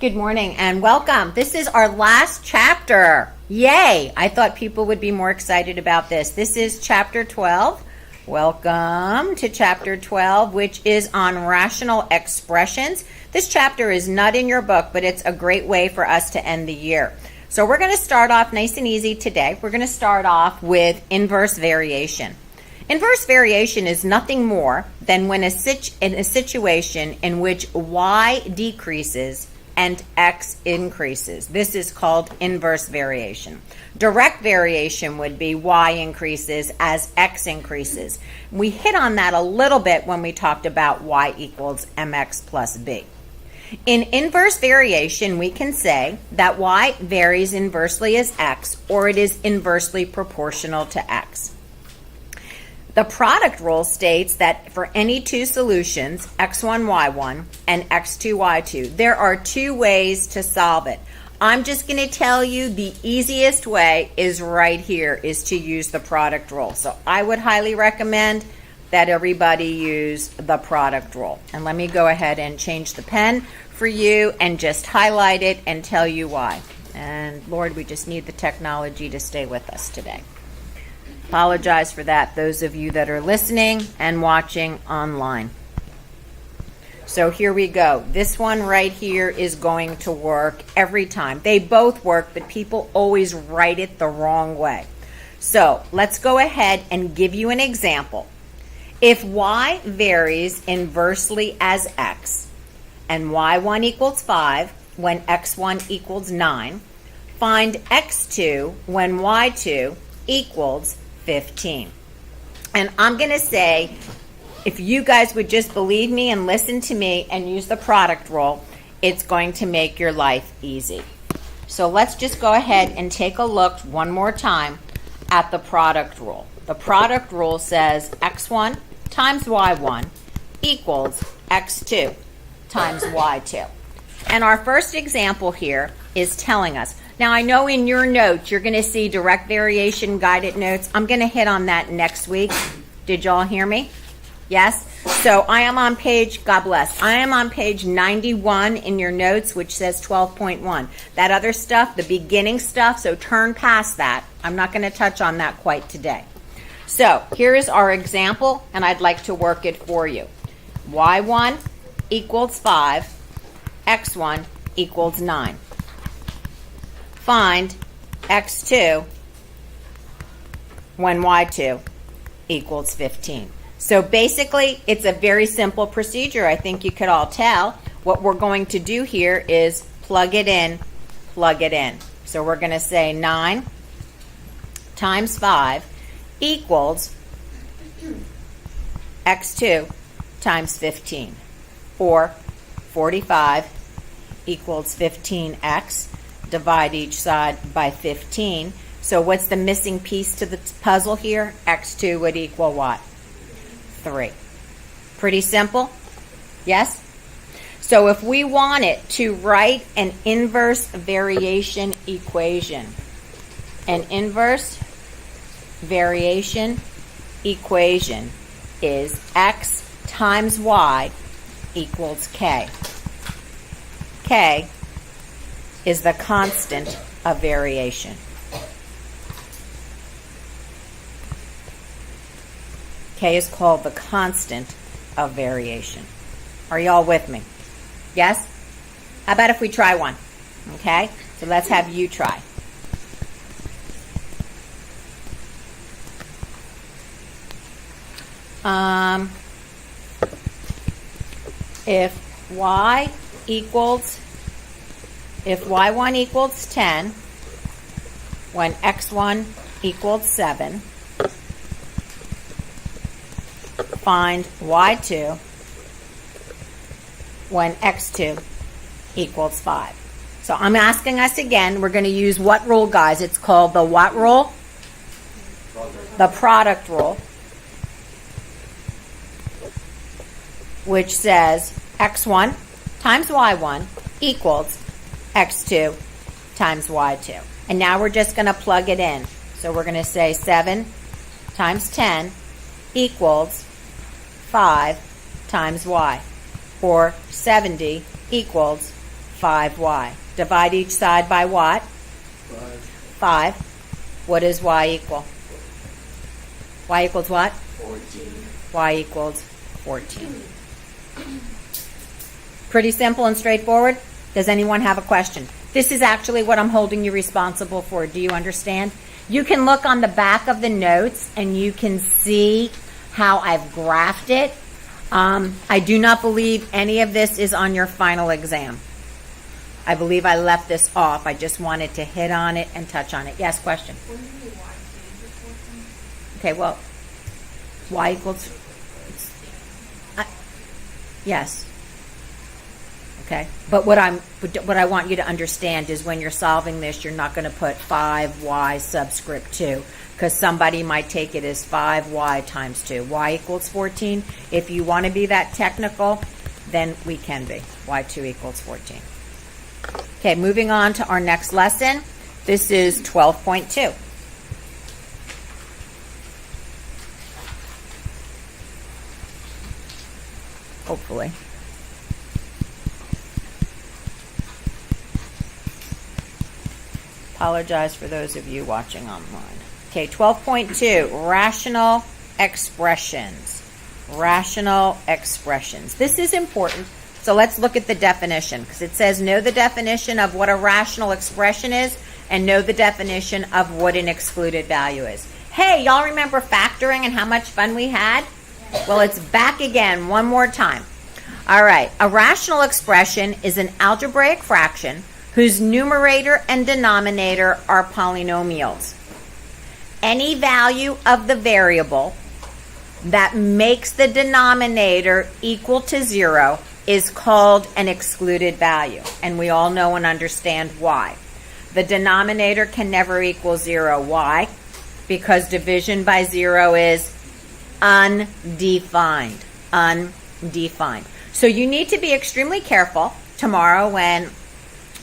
Good morning and welcome. This is our last chapter. Yay! I thought people would be more excited about this. This is chapter 12. Welcome to chapter 12, which is on rational expressions. This chapter is not in your book, but it's a great way for us to end the year. So we're going to start off nice and easy today. We're going to start off with inverse variation. Inverse variation is nothing more than when in a situation in which y decreases and x increases. This is called inverse variation. Direct variation would be y increases as x increases. We hit on that a little bit when we talked about y equals mx plus b. In inverse variation, we can say that y varies inversely as x, or it is inversely proportional to x. The product rule states that for any two solutions, x1, y1, and x2, y2, there are two ways to solve it. I'm just going to tell you the easiest way is right here, is to use the product rule. So I would highly recommend that everybody use the product rule. And let me go ahead and change the pen for you and just highlight it and tell you why. And Lord, we just need the technology to stay with us today. Apologize for that, those of you that are listening and watching online. So here we go. This one right here is going to work every time. They both work, but people always write it the wrong way. So let's go ahead and give you an example. If y varies inversely as x and y1 equals 5 when x1 equals 9, find x2 when y2 equals 15. And I'm going to say, if you guys would just believe me and listen to me and use the product rule, it's going to make your life easy. So let's just go ahead and take a look one more time at the product rule. The product rule says x1 times y1 equals x2 times y2. And our first example here is telling us. Now, I know in your notes, you're going to see direct variation guided notes. I'm going to hit on that next week. Did y'all hear me? Yes? So I am on page, God bless, I am on page 91 in your notes, which says 12.1. That other stuff, the beginning stuff, so turn past that. I'm not going to touch on that quite today. So here is our example, and I'd like to work it for you. y1 equals 5, x1 equals 9. Find x2 when y2 equals 15. So basically, it's a very simple procedure. I think you could all tell. What we're going to do here is plug it in, plug it in. So we're going to say 9 times 5 equals x2 times 15, or 45 equals 15x. Divide each side by 15. So what's the missing piece to the puzzle here? x2 would equal what? 3. Pretty simple? Yes? So if we wanted to write an inverse variation equation, an inverse variation equation is x times y equals k. K is the constant of variation. K is called the constant of variation. Are y'all with me? Yes? How about if we try one? Okay? So let's have you try. If y1 equals 10, when x1 equals 7, find y2 when x2 equals 5. So I'm asking us again, we're going to use what rule, guys? It's called the what rule? The product rule, which says x1 times y1 equals x2 times y2. And now we're just going to plug it in. So we're going to say 7 times 10 equals 5 times y, or 70 equals 5y. Divide each side by what? 5. What does y equal? Y equals what? 14. Y equals 14. Pretty simple and straightforward. Does anyone have a question? This is actually what I'm holding you responsible for. Do you understand? You can look on the back of the notes and you can see how I've graphed it. I do not believe any of this is on your final exam. I believe I left this off. I just wanted to hit on it and touch on it. Yes, question? Okay, well, y equals... yes. Okay, but what I want you to understand is when you're solving this, you're not going to put 5y subscript 2, because somebody might take it as 5y times 2. Y equals 14. If you want to be that technical, then we can be. Y2 equals 14. Okay, moving on to our next lesson. This is 12.2. Hopefully. Apologize for those of you watching online. Okay, 12.2, rational expressions. Rational expressions. This is important. So let's look at the definition, because it says know the definition of what a rational expression is and know the definition of what an excluded value is. Hey, y'all remember factoring and how much fun we had? Well, it's back again one more time. All right, a rational expression is an algebraic fraction whose numerator and denominator are polynomials. Any value of the variable that makes the denominator equal to 0 is called an excluded value, and we all know and understand why. The denominator can never equal 0. Why? Because division by 0 is undefined. Undefined. So you need to be extremely careful tomorrow when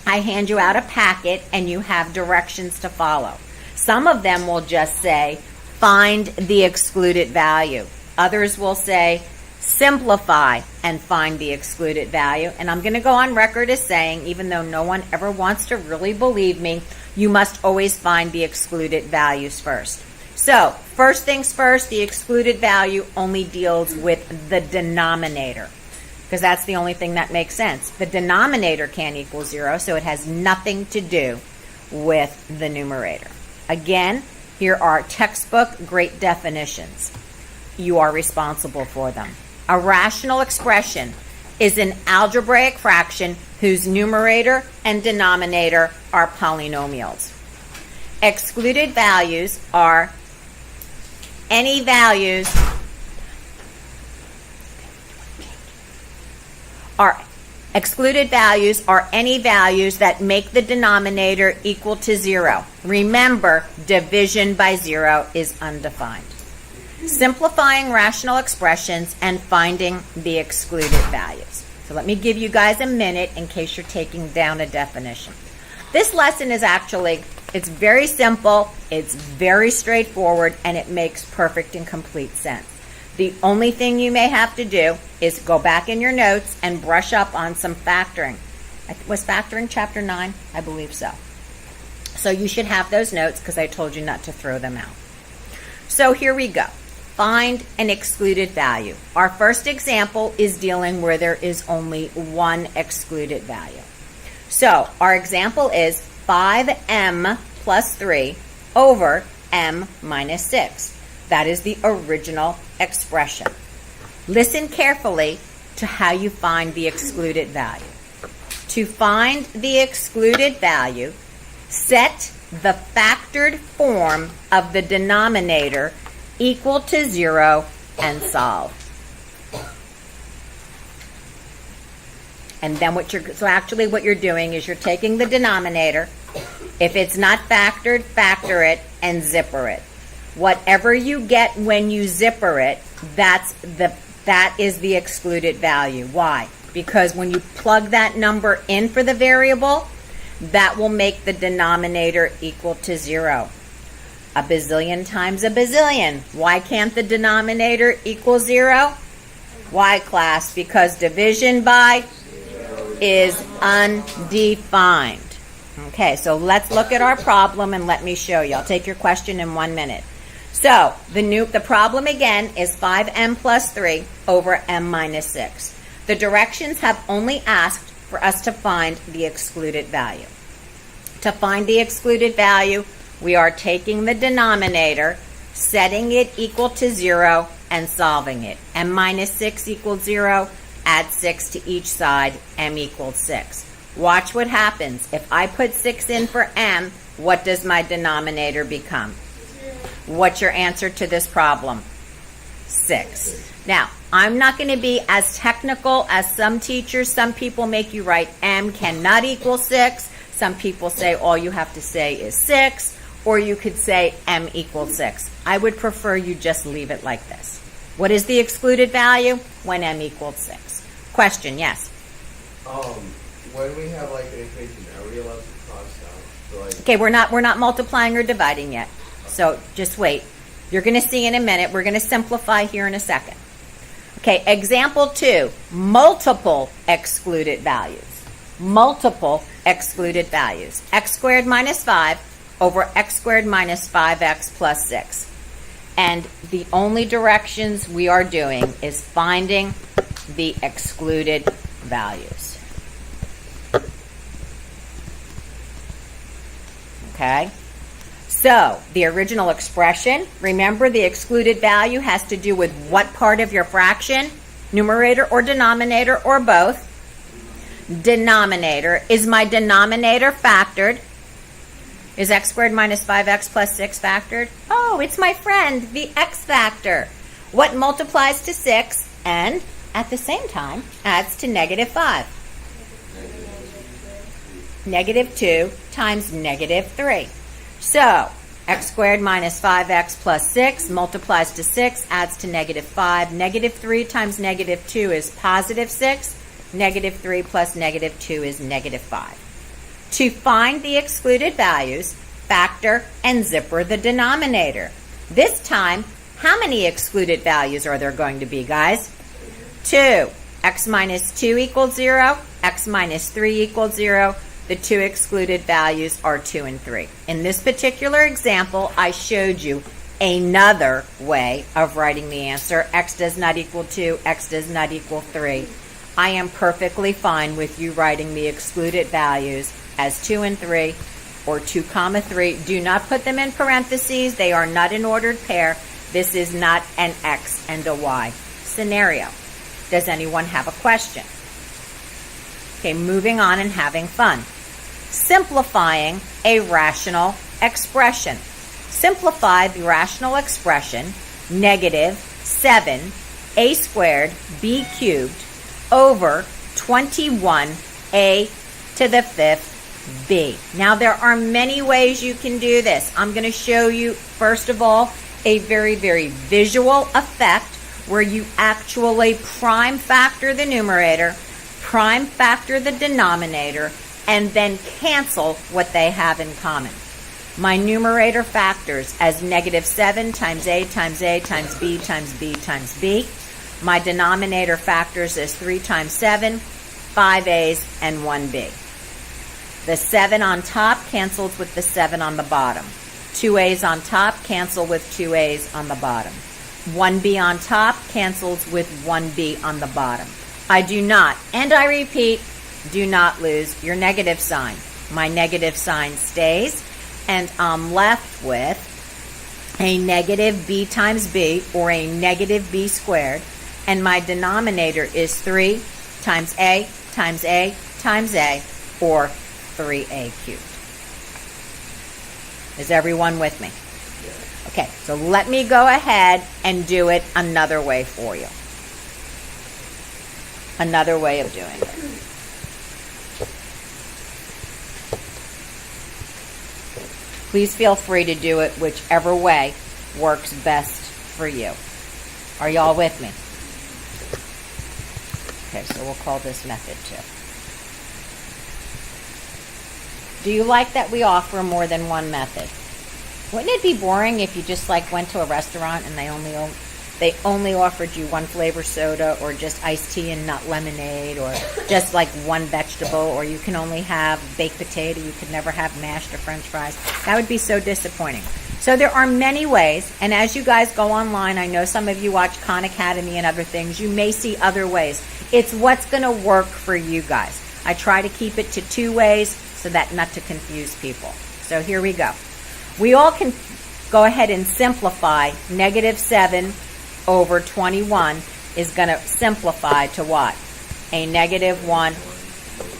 I hand you out a packet and you have directions to follow. Some of them will just say, find the excluded value. Others will say, simplify and find the excluded value. And I'm going to go on record as saying, even though no one ever wants to really believe me, you must always find the excluded values first. So, first things first, the excluded value only deals with the denominator, because that's the only thing that makes sense. The denominator can't equal 0, so it has nothing to do with the numerator. Again, here are textbook great definitions. You are responsible for them. A rational expression is an algebraic fraction whose numerator and denominator are polynomials. Excluded values are any values any values that make the denominator equal to 0. Remember, division by 0 is undefined. Simplifying rational expressions and finding the excluded values. So let me give you guys a minute in case you're taking down a definition. This lesson is it's very simple, it's very straightforward, and it makes perfect and complete sense. The only thing you may have to do is go back in your notes and brush up on some factoring. Was factoring chapter 9? I believe so. So you should have those notes because I told you not to throw them out. So here we go. Find an excluded value. Our first example is dealing where there is only one excluded value. So our example is 5m plus 3 over m minus 6. That is the original expression. Listen carefully to how you find the excluded value. To find the excluded value, set the factored form of the denominator equal to 0 and solve. And then what you're doing is you're taking the denominator. If it's not factored, factor it and zipper it. Whatever you get when you zipper it, that is the excluded value. Why? Because when you plug that number in for the variable, that will make the denominator equal to 0. A bazillion times a bazillion. Why can't the denominator equal 0? Why, class? Because division by is undefined. Okay, so let's look at our problem and let me show you. I'll take your question in 1 minute. So the problem again is 5m plus 3 over m minus 6. The directions have only asked for us to find the excluded value. To find the excluded value, we are taking the denominator, setting it equal to 0, and solving it. M minus 6 equals 0, add 6 to each side, m equals 6. Watch what happens. If I put 6 in for m, what does my denominator become? What's your answer to this problem? 6. Now, I'm not going to be as technical as some teachers. Some people make you write m cannot equal 6. Some people say all you have to say is 6. Or you could say m equals 6. I would prefer you just leave it like this. What is the excluded value? When m equals 6. Question, yes? When we have like an equation, are we allowed to cross out? So like, Okay, we're not multiplying or dividing yet. So just wait. You're going to see in a minute. We're going to simplify here in a second. Okay, example 2, multiple excluded values. Multiple excluded values. X squared minus 5 over x squared minus 5x plus 6. And the only directions we are doing is finding the excluded values. Okay? So, the original expression, remember the excluded value has to do with what part of your fraction? Numerator or denominator or both? Denominator. Is my denominator factored? Is x squared minus 5x plus 6 factored? Oh, it's my friend, the x factor. What multiplies to 6 and, at the same time, adds to negative 5? Negative 2 times negative 3. So, x squared minus 5x plus 6 multiplies to 6, adds to negative 5. Negative 3 times negative 2 is positive 6. Negative 3 plus negative 2 is negative 5. To find the excluded values, factor and zipper the denominator. This time, how many excluded values are there going to be, guys? 2. X minus 2 equals 0. X minus 3 equals 0. The two excluded values are 2 and 3. In this particular example, I showed you another way of writing the answer. X does not equal 2. X does not equal 3. I am perfectly fine with you writing the excluded values as 2 and 3 or 2 comma 3. Do not put them in parentheses. They are not an ordered pair. This is not an X and a Y scenario. Does anyone have a question? Okay, moving on and having fun. Simplifying a rational expression. Simplify the rational expression negative 7a squared b cubed over 21a to the 5th b. Now there are many ways you can do this. I'm going to show you first of all a very, very visual effect where you actually prime factor the numerator, prime factor the denominator, and then cancel what they have in common. My numerator factors as negative 7 times a times a times b times b times b. My denominator factors as 3 times 7, 5 a's, and 1 b. The 7 on top cancels with the 7 on the bottom. 2 a's on top cancel with 2 a's on the bottom. 1 b on top cancels with 1 b on the bottom. I do not, and I repeat, do not lose your negative sign. My negative sign stays, and I'm left with a negative b times b, or a negative b squared, and my denominator is 3 times a times a times a, or 3a cubed. Is everyone with me? Okay, so let me go ahead and do it another way for you. Another way of doing it. Please feel free to do it whichever way works best for you. Are y'all with me? Okay, so we'll call this method 2. Do you like that we offer more than one method? Wouldn't it be boring if you just like went to a restaurant and they only they only offered you one flavor soda or just iced tea and nut lemonade or just like one vegetable, or you can only have baked potato, you could never have mashed or french fries, that would be so disappointing. So there are many ways, and as you guys go online, I know some of you watch Khan Academy and other things, you may see other ways. It's what's going to work for you guys. I try to keep it to 2 ways so that not to confuse people. So here we go. We all can go ahead and simplify. Negative 7 over 21 is going to simplify to what? A negative 1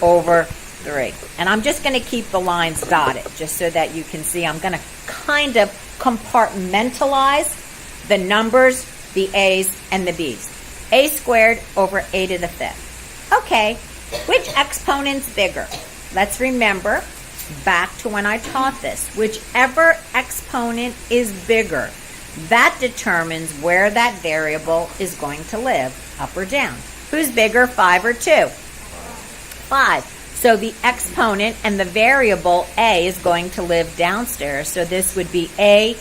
over 3. And I'm just going to keep the lines dotted just so that you can see. I'm going to kind of compartmentalize the numbers, the A's and the B's. A squared over a to the 5th. Okay, which exponent's bigger? Let's remember back to when I taught this. Whichever exponent is bigger, that determines where that variable is going to live, up or down. Who's bigger, 5 or 2? 5. So the exponent and the variable a is going to live downstairs. So this would be a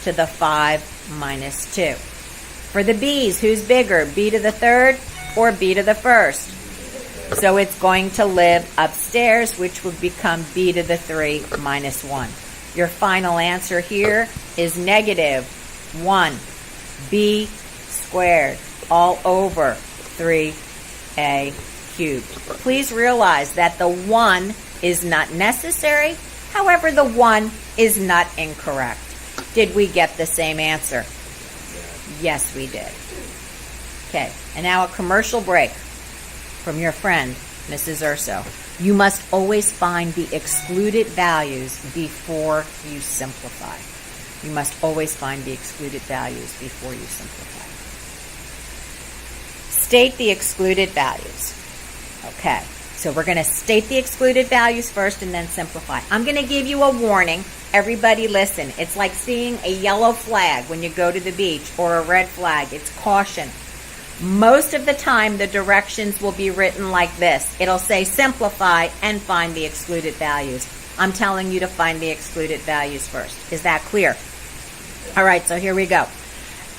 to the 5 minus 2. For the b's, who's bigger, b to the 3rd or b to the 1st? So it's going to live upstairs, which would become b to the 3 minus 1. Your final answer here is negative 1b squared all over 3a cubed. Please realize that the 1 is not necessary. However, the 1 is not incorrect. Did we get the same answer? Yes, we did. Okay, and now a commercial break from your friend, Mrs. Urso. You must always find the excluded values before you simplify. You must always find the excluded values before you simplify. State the excluded values. Okay, so we're going to state the excluded values first and then simplify. I'm going to give you a warning. Everybody listen. It's like seeing a yellow flag when you go to the beach or a red flag. It's caution. Most of the time, the directions will be written like this. It'll say simplify and find the excluded values. I'm telling you to find the excluded values first. Is that clear? All right, so here we go.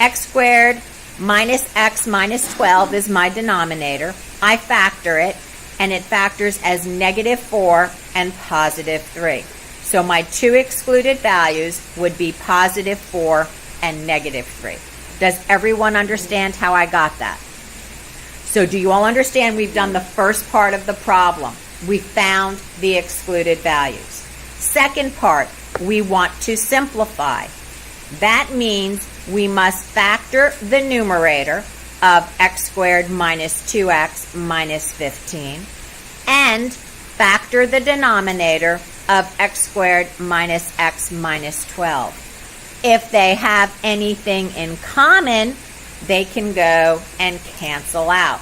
X squared minus x minus 12 is my denominator. I factor it, and it factors as negative 4 and positive 3. So my 2 excluded values would be positive 4 and negative 3. Does everyone understand how I got that? So do you all understand we've done the first part of the problem? We found the excluded values. Second part, we want to simplify. That means we must factor the numerator of x squared minus 2x minus 15 and factor the denominator of x squared minus x minus 12. If they have anything in common, they can go and cancel out.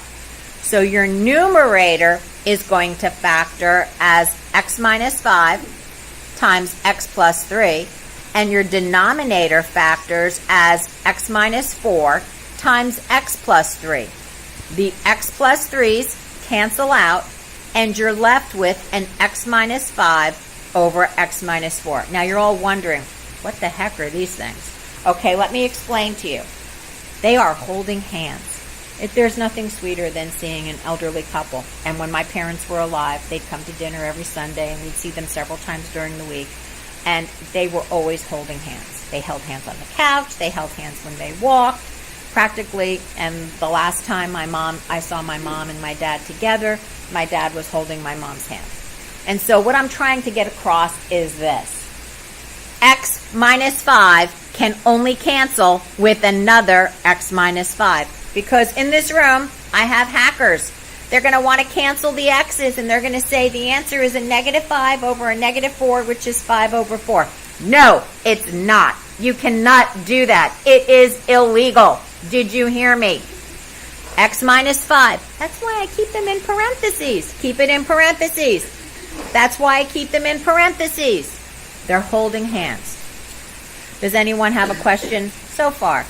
So your numerator is going to factor as x minus 5 times x plus 3, and your denominator factors as x minus 4 times x plus 3. The x plus 3's cancel out, and you're left with an x minus 5 over x minus 4. Now you're all wondering, what the heck are these things? Okay, let me explain to you. They are holding hands. There's nothing sweeter than seeing an elderly couple. And when my parents were alive, they'd come to dinner every Sunday, and we'd see them several times during the week. And they were always holding hands. They held hands on the couch. They held hands when they walked, practically. And the last time I saw my mom and my dad together, my dad was holding my mom's hand. And so what I'm trying to get across is this. X minus 5 can only cancel with another x minus 5. Because in this room, I have hackers. They're going to want to cancel the x's, and they're going to say the answer is a negative 5 over a negative 4, which is 5 over 4. No, it's not. You cannot do that. It is illegal. Did you hear me? X minus 5. That's why I keep them in parentheses. Keep it in parentheses. That's why I keep them in parentheses. They're holding hands. Does anyone have a question so far?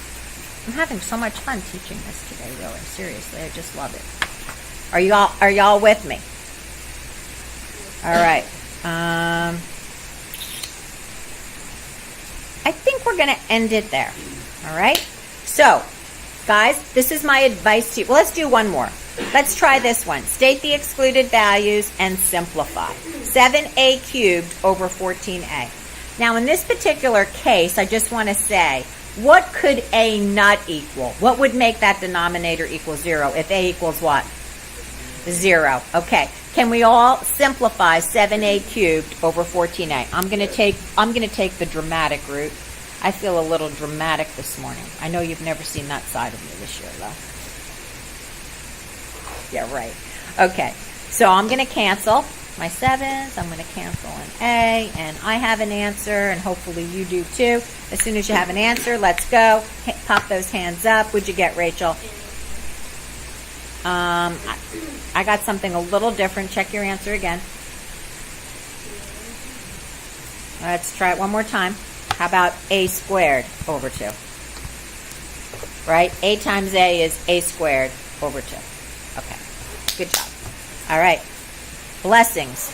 I'm having so much fun teaching this today, really. Seriously, I just love it. Are y'all with me? All right. I think we're going to end it there. All right? So, Guys, this is my advice to you. Well, let's do one more. Let's try this one. State the excluded values and simplify. 7a cubed over 14a. Now, in this particular case, I just want to say, what could a not equal? What would make that denominator equal 0 if a equals what? 0. Okay. Can we all simplify 7a cubed over 14a? I'm going to take the dramatic route. I feel a little dramatic this morning. I know you've never seen that side of me this year, though. Yeah, right. Okay. So I'm going to cancel my 7s. I'm going to cancel an A, and I have an answer, and hopefully you do too. As soon as you have an answer, let's go. Pop those hands up. What'd you get, Rachel? I got something a little different. Check your answer again. Let's try it one more time. How about a squared over 2? Right? A times a is a squared over 2. Okay. Good job. All right. Blessings.